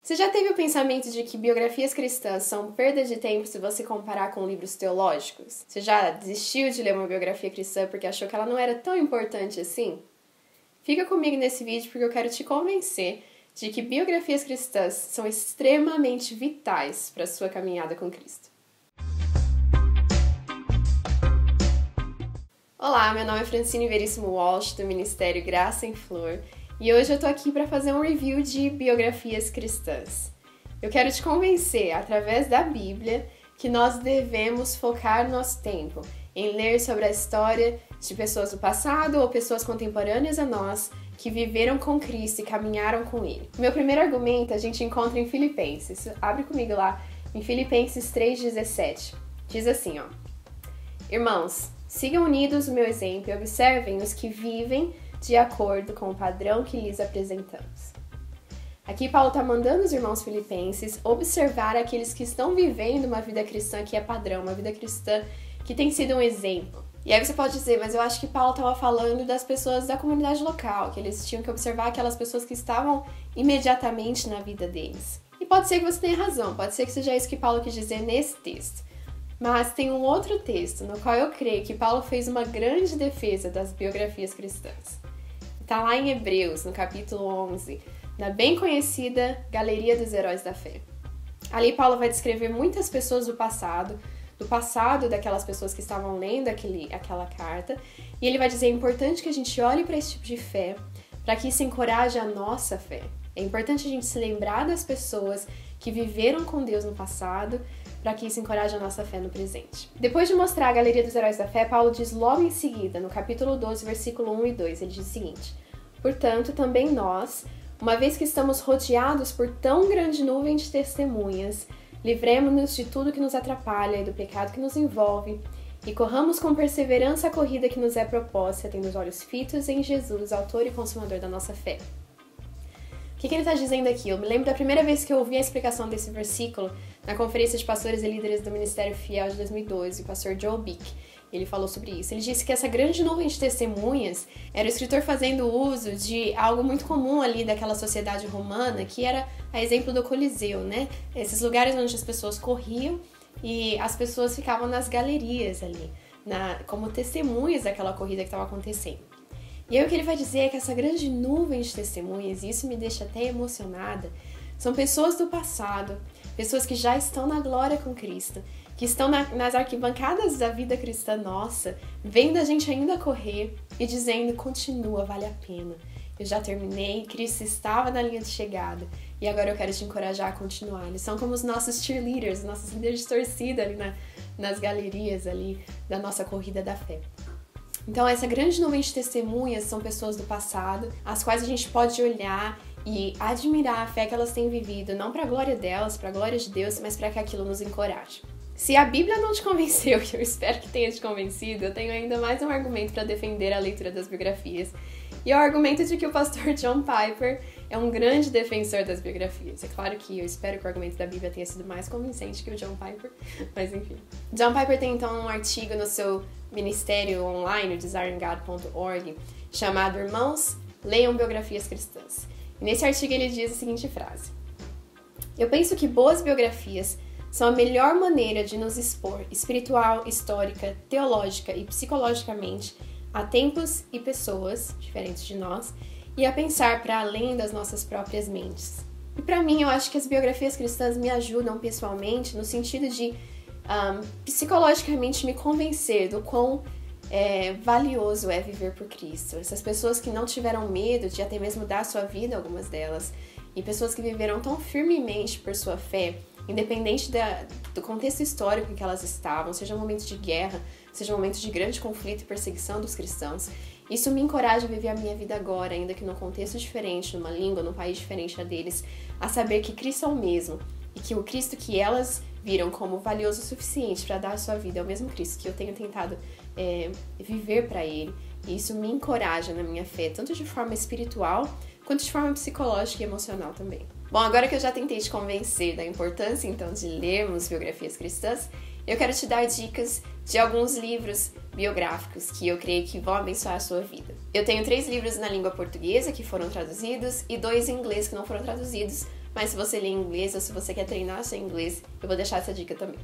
Você já teve o pensamento de que biografias cristãs são perda de tempo se você comparar com livros teológicos? Você já desistiu de ler uma biografia cristã porque achou que ela não era tão importante assim? Fica comigo nesse vídeo porque eu quero te convencer de que biografias cristãs são extremamente vitais para a sua caminhada com Cristo. Olá, meu nome é Francine Veríssimo Walsh, do Ministério Graça em Flor, e hoje eu tô aqui para fazer um review de biografias cristãs. Eu quero te convencer, através da Bíblia, que nós devemos focar nosso tempo em ler sobre a história de pessoas do passado ou pessoas contemporâneas a nós que viveram com Cristo e caminharam com Ele. O meu primeiro argumento a gente encontra em Filipenses. Abre comigo lá, em Filipenses 3,17. Diz assim, ó: Irmãos, sigam unidos o meu exemplo e observem os que vivem de acordo com o padrão que lhes apresentamos. Aqui Paulo está mandando os irmãos filipenses observar aqueles que estão vivendo uma vida cristã que é padrão, uma vida cristã que tem sido um exemplo. E aí você pode dizer, mas eu acho que Paulo estava falando das pessoas da comunidade local, que eles tinham que observar aquelas pessoas que estavam imediatamente na vida deles. E pode ser que você tenha razão, pode ser que seja isso que Paulo quis dizer nesse texto. Mas tem um outro texto no qual eu creio que Paulo fez uma grande defesa das biografias cristãs. Está lá em Hebreus, no capítulo 11, na bem conhecida Galeria dos Heróis da Fé. Ali Paulo vai descrever muitas pessoas do passado daquelas pessoas que estavam lendo aquela carta, e ele vai dizer, é importante que a gente olhe para esse tipo de fé, para que isso encoraje a nossa fé. É importante a gente se lembrar das pessoas que viveram com Deus no passado, para que isso encoraje a nossa fé no presente. Depois de mostrar a Galeria dos Heróis da Fé, Paulo diz logo em seguida, no capítulo 12, versículo 1 e 2, ele diz o seguinte: Portanto, também nós, uma vez que estamos rodeados por tão grande nuvem de testemunhas, livremo-nos de tudo que nos atrapalha e do pecado que nos envolve, e corramos com perseverança a corrida que nos é proposta, tendo os olhos fitos em Jesus, autor e consumador da nossa fé. O que ele está dizendo aqui? Eu me lembro da primeira vez que eu ouvi a explicação desse versículo na Conferência de Pastores e Líderes do Ministério Fiel de 2012, o pastor Joel Bick. Ele falou sobre isso. Ele disse que essa grande nuvem de testemunhas era o escritor fazendo uso de algo muito comum ali daquela sociedade romana, que era a exemplo do Coliseu, né? Esses lugares onde as pessoas corriam e as pessoas ficavam nas galerias ali, como testemunhas daquela corrida que estava acontecendo. E aí o que ele vai dizer é que essa grande nuvem de testemunhas, e isso me deixa até emocionada, são pessoas do passado, pessoas que já estão na glória com Cristo, que estão nas arquibancadas da vida cristã nossa, vendo a gente ainda correr e dizendo, continua, vale a pena. Eu já terminei, Cristo estava na linha de chegada e agora eu quero te encorajar a continuar. Eles são como os nossos cheerleaders, os nossos líderes de torcida ali nas galerias ali da nossa corrida da fé. Então essa grande nuvem de testemunhas são pessoas do passado, as quais a gente pode olhar e admirar a fé que elas têm vivido, não para a glória delas, para a glória de Deus, mas para que aquilo nos encoraje. Se a Bíblia não te convenceu, que eu espero que tenha te convencido, eu tenho ainda mais um argumento para defender a leitura das biografias. E é o argumento de que o pastor John Piper é um grande defensor das biografias. É claro que eu espero que o argumento da Bíblia tenha sido mais convincente que o John Piper, mas enfim. John Piper tem então um artigo no seu ministério online, desiringgod.org, chamado Irmãos, Leiam Biografias Cristãs. E nesse artigo ele diz a seguinte frase: Eu penso que boas biografias são a melhor maneira de nos expor espiritual, histórica, teológica e psicologicamente a tempos e pessoas diferentes de nós e a pensar para além das nossas próprias mentes. E para mim, eu acho que as biografias cristãs me ajudam pessoalmente no sentido de psicologicamente me convencer do quão valioso é viver por Cristo. Essas pessoas que não tiveram medo de até mesmo dar sua vida, algumas delas, e pessoas que viveram tão firmemente por sua fé, independente do contexto histórico em que elas estavam, seja um momento de guerra, seja um momento de grande conflito e perseguição dos cristãos, isso me encoraja a viver a minha vida agora, ainda que num contexto diferente, numa língua, num país diferente a deles, a saber que Cristo é o mesmo, e que o Cristo que elas viram como valioso o suficiente para dar a sua vida é o mesmo Cristo que eu tenho tentado viver para Ele, e isso me encoraja na minha fé, tanto de forma espiritual, quanto de forma psicológica e emocional também. Bom, agora que eu já tentei te convencer da importância, então, de lermos biografias cristãs, eu quero te dar dicas de alguns livros biográficos que eu creio que vão abençoar a sua vida. Eu tenho 3 livros na língua portuguesa que foram traduzidos e 2 em inglês que não foram traduzidos, mas se você lê em inglês ou se você quer treinar seu inglês, eu vou deixar essa dica também.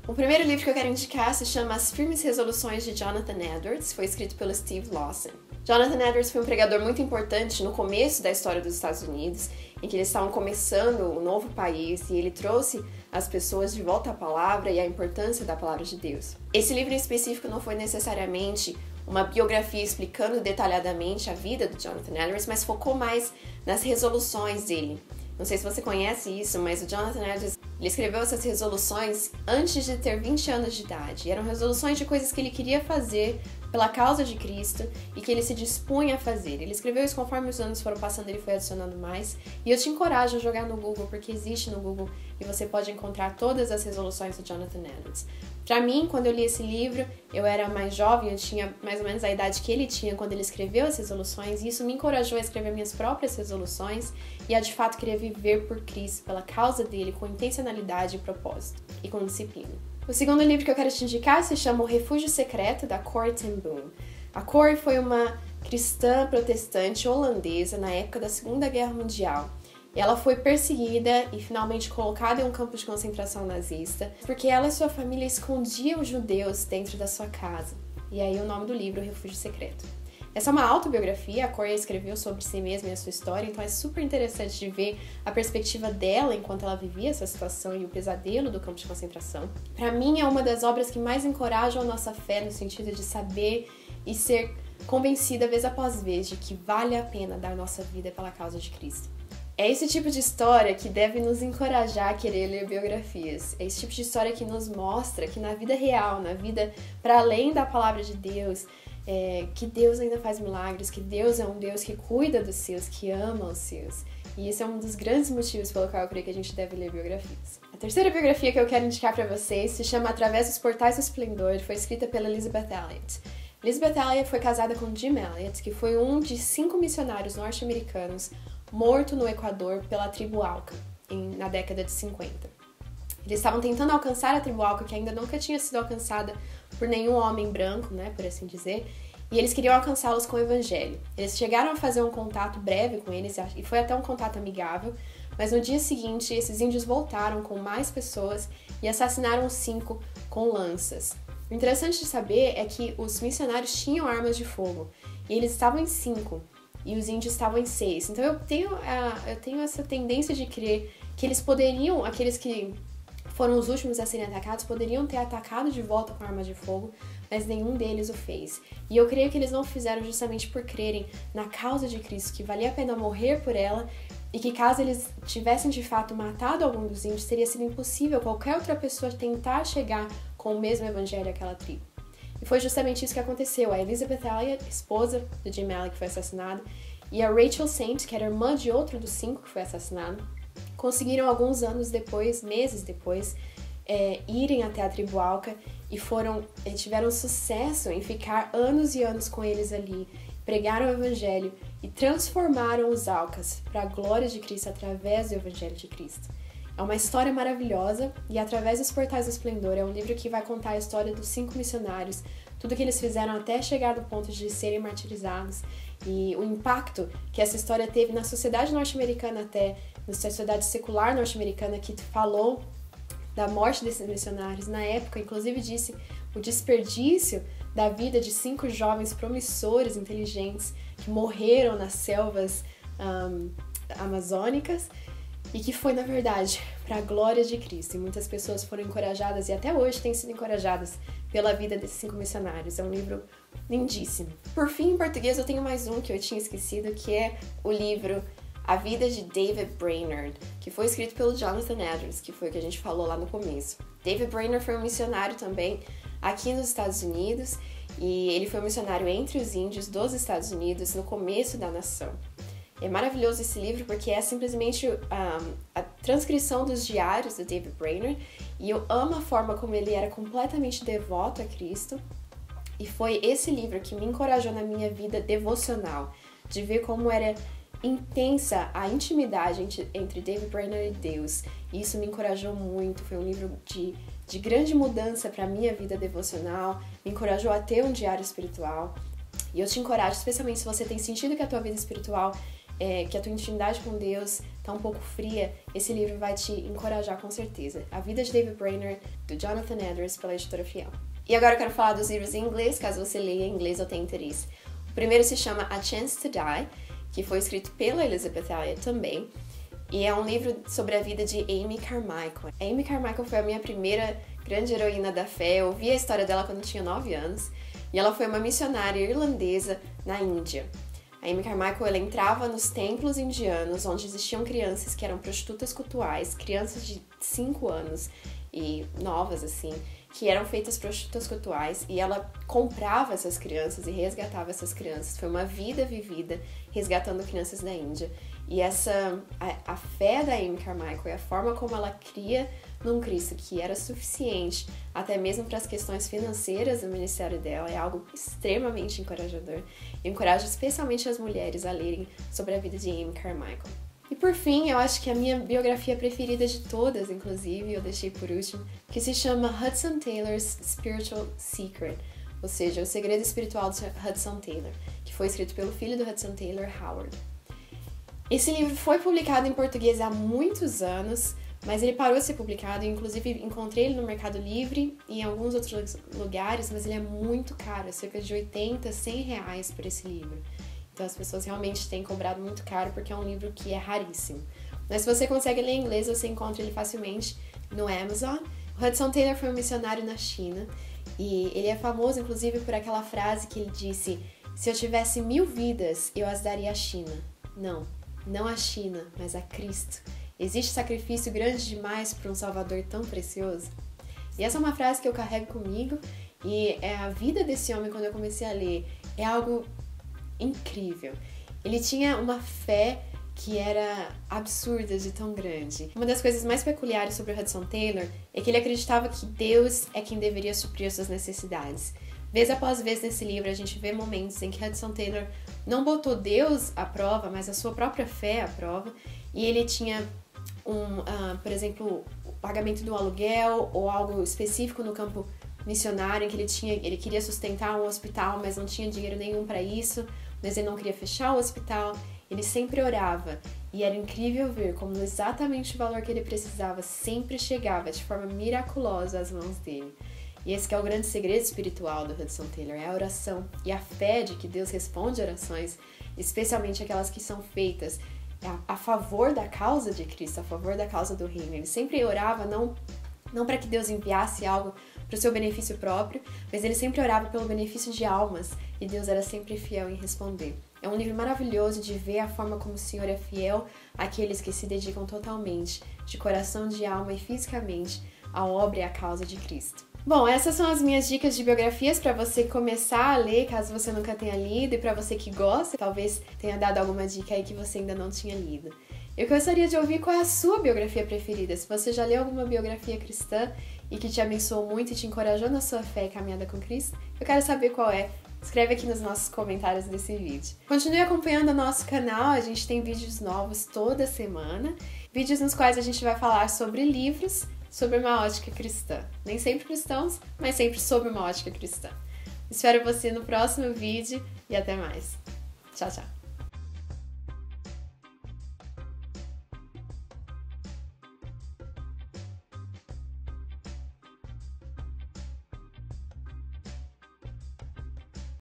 O primeiro livro que eu quero indicar se chama As Firmes Resoluções de Jonathan Edwards, foi escrito pelo Steve Lawson. Jonathan Edwards foi um pregador muito importante no começo da história dos Estados Unidos, em que eles estavam começando um novo país e ele trouxe as pessoas de volta à palavra e à importância da palavra de Deus. Esse livro em específico não foi necessariamente uma biografia explicando detalhadamente a vida do Jonathan Edwards, mas focou mais nas resoluções dele. Não sei se você conhece isso, mas o Jonathan Edwards, ele escreveu essas resoluções antes de ter 20 anos de idade. E eram resoluções de coisas que ele queria fazer pela causa de Cristo e que ele se dispunha a fazer. Ele escreveu isso conforme os anos foram passando, ele foi adicionando mais. E eu te encorajo a jogar no Google, porque existe no Google e você pode encontrar todas as resoluções do Jonathan Edwards. Pra mim, quando eu li esse livro, eu era mais jovem, eu tinha mais ou menos a idade que ele tinha quando ele escreveu as resoluções, e isso me encorajou a escrever minhas próprias resoluções e a de fato querer viver por Cristo, pela causa dele, com intencionalidade e propósito, e com disciplina. O segundo livro que eu quero te indicar se chama O Refúgio Secreto, da Corrie ten Boom. A Corrie foi uma cristã protestante holandesa na época da Segunda Guerra Mundial. Ela foi perseguida e finalmente colocada em um campo de concentração nazista, porque ela e sua família escondiam os judeus dentro da sua casa. E aí o nome do livro, O Refúgio Secreto. Essa é uma autobiografia, a Corrie escreveu sobre si mesma e a sua história, então é super interessante de ver a perspectiva dela enquanto ela vivia essa situação e o pesadelo do campo de concentração. Para mim é uma das obras que mais encorajam a nossa fé no sentido de saber e ser convencida vez após vez de que vale a pena dar nossa vida pela causa de Cristo. É esse tipo de história que deve nos encorajar a querer ler biografias. É esse tipo de história que nos mostra que na vida real, na vida para além da palavra de Deus, que Deus ainda faz milagres, que Deus é um Deus que cuida dos seus, que ama os seus. E esse é um dos grandes motivos pelo qual eu creio que a gente deve ler biografias. A terceira biografia que eu quero indicar para vocês se chama Através dos Portais do Esplendor e foi escrita pela Elizabeth Elliot. Elizabeth Elliot foi casada com Jim Elliot, que foi um de 5 missionários norte-americanos morto no Equador pela tribo Auca, na década de 50. Eles estavam tentando alcançar a tribo Auca, que ainda nunca tinha sido alcançada por nenhum homem branco, né, por assim dizer, e eles queriam alcançá-los com o evangelho. Eles chegaram a fazer um contato breve com eles, e foi até um contato amigável, mas no dia seguinte, esses índios voltaram com mais pessoas e assassinaram os 5 com lanças. O interessante de saber é que os missionários tinham armas de fogo, e eles estavam em 5, e os índios estavam em 6. Então eu tenho essa tendência de crer que eles poderiam, aqueles que foram os últimos a serem atacados, poderiam ter atacado de volta com armas de fogo, mas nenhum deles o fez. E eu creio que eles não fizeram justamente por crerem na causa de Cristo, que valia a pena morrer por ela, e que caso eles tivessem de fato matado algum dos índios, teria sido impossível qualquer outra pessoa tentar chegar com o mesmo evangelho àquela tribo. E foi justamente isso que aconteceu. A Elizabeth Elliot, esposa do Jim Elliot, que foi assassinado, e a Rachel Saint, que era irmã de outro dos 5 que foi assassinado, conseguiram alguns anos depois, meses depois, irem até a tribo Auca e tiveram sucesso em ficar anos e anos com eles ali, pregaram o evangelho e transformaram os Aucas para a glória de Cristo através do evangelho de Cristo. É uma história maravilhosa e Através dos Portais do Esplendor é um livro que vai contar a história dos 5 missionários, tudo que eles fizeram até chegar do ponto de serem martirizados e o impacto que essa história teve na sociedade norte-americana até, na sociedade secular norte-americana, que falou da morte desses missionários. Na época, inclusive, disse o desperdício da vida de 5 jovens promissores, inteligentes, que morreram nas selvas amazônicas e que foi, na verdade, para a glória de Cristo. E muitas pessoas foram encorajadas e até hoje têm sido encorajadas pela vida desses 5 missionários. É um livro lindíssimo. Por fim, em português, eu tenho mais um que eu tinha esquecido, que é o livro A Vida de David Brainerd, que foi escrito pelo Jonathan Edwards, que foi o que a gente falou lá no começo. David Brainerd foi um missionário também aqui nos Estados Unidos, e ele foi um missionário entre os índios dos Estados Unidos no começo da nação. É maravilhoso esse livro porque é simplesmente a transcrição dos diários do David Brainerd, e eu amo a forma como ele era completamente devoto a Cristo, e foi esse livro que me encorajou na minha vida devocional, de ver como era intensa a intimidade entre David Brainerd e Deus. E isso me encorajou muito, foi um livro de grande mudança para a minha vida devocional, me encorajou a ter um diário espiritual. E eu te encorajo, especialmente se você tem sentido que a tua vida espiritual, que a tua intimidade com Deus tá um pouco fria, esse livro vai te encorajar com certeza. A Vida de David Brainerd, do Jonathan Edwards, pela Editora Fiel. E agora eu quero falar dos livros em inglês, caso você leia em inglês ou tenha interesse. O primeiro se chama A Chance to Die, que foi escrito pela Elizabeth Elliot também. E é um livro sobre a vida de Amy Carmichael. A Amy Carmichael foi a minha primeira grande heroína da fé. Eu ouvi a história dela quando eu tinha 9 anos. E ela foi uma missionária irlandesa na Índia. A Amy Carmichael, ela entrava nos templos indianos, onde existiam crianças que eram prostitutas cultuais, crianças de 5 anos e novas, assim, que eram feitas prostitutas cultuais, e ela comprava essas crianças e resgatava essas crianças. Foi uma vida vivida resgatando crianças da Índia. E a fé da Amy Carmichael e a forma como ela cria num Cristo que era suficiente até mesmo para as questões financeiras do ministério dela é algo extremamente encorajador. Eu encorajo especialmente as mulheres a lerem sobre a vida de Amy Carmichael. E por fim, eu acho que a minha biografia preferida de todas, inclusive, eu deixei por último, que se chama Hudson Taylor's Spiritual Secret, ou seja, O Segredo Espiritual de Hudson Taylor, que foi escrito pelo filho do Hudson Taylor, Howard. Esse livro foi publicado em português há muitos anos, mas ele parou de ser publicado, e inclusive encontrei ele no Mercado Livre e em alguns outros lugares, mas ele é muito caro, cerca de 80, 100 reais por esse livro. Então as pessoas realmente têm cobrado muito caro porque é um livro que é raríssimo. Mas se você consegue ler em inglês, você encontra ele facilmente no Amazon. O Hudson Taylor foi um missionário na China e ele é famoso inclusive por aquela frase que ele disse: se eu tivesse 1000 vidas, eu as daria à China. Não à China, mas a Cristo. Existe sacrifício grande demais para um Salvador tão precioso? E essa é uma frase que eu carrego comigo e a vida desse homem, quando eu comecei a ler, é algo incrível. Ele tinha uma fé que era absurda de tão grande. Uma das coisas mais peculiares sobre o Hudson Taylor é que ele acreditava que Deus é quem deveria suprir as suas necessidades. Vez após vez nesse livro a gente vê momentos em que Hudson Taylor não botou Deus à prova, mas a sua própria fé à prova, e ele tinha por exemplo, o pagamento do aluguel ou algo específico no campo missionário em que ele queria sustentar um hospital, mas não tinha dinheiro nenhum para isso, mas ele não queria fechar o hospital. Ele sempre orava e era incrível ver como exatamente o valor que ele precisava sempre chegava de forma miraculosa às mãos dele. E esse que é o grande segredo espiritual do Hudson Taylor, é a oração e a fé de que Deus responde orações, especialmente aquelas que são feitas a favor da causa de Cristo, a favor da causa do reino. Ele sempre orava não para que Deus enviasse algo para o seu benefício próprio, mas ele sempre orava pelo benefício de almas, e Deus era sempre fiel em responder. É um livro maravilhoso de ver a forma como o Senhor é fiel àqueles que se dedicam totalmente, de coração, de alma e fisicamente, à obra e à causa de Cristo. Bom, essas são as minhas dicas de biografias para você começar a ler, caso você nunca tenha lido, e para você que gosta, talvez tenha dado alguma dica aí que você ainda não tinha lido. Eu gostaria de ouvir qual é a sua biografia preferida. Se você já leu alguma biografia cristã e que te abençoou muito e te encorajou na sua fé e caminhada com Cristo, eu quero saber qual é. Escreve aqui nos nossos comentários desse vídeo. Continue acompanhando o nosso canal, a gente tem vídeos novos toda semana, vídeos nos quais a gente vai falar sobre livros, sobre uma ótica cristã. Nem sempre cristãos, mas sempre sobre uma ótica cristã. Espero você no próximo vídeo e até mais. Tchau, tchau!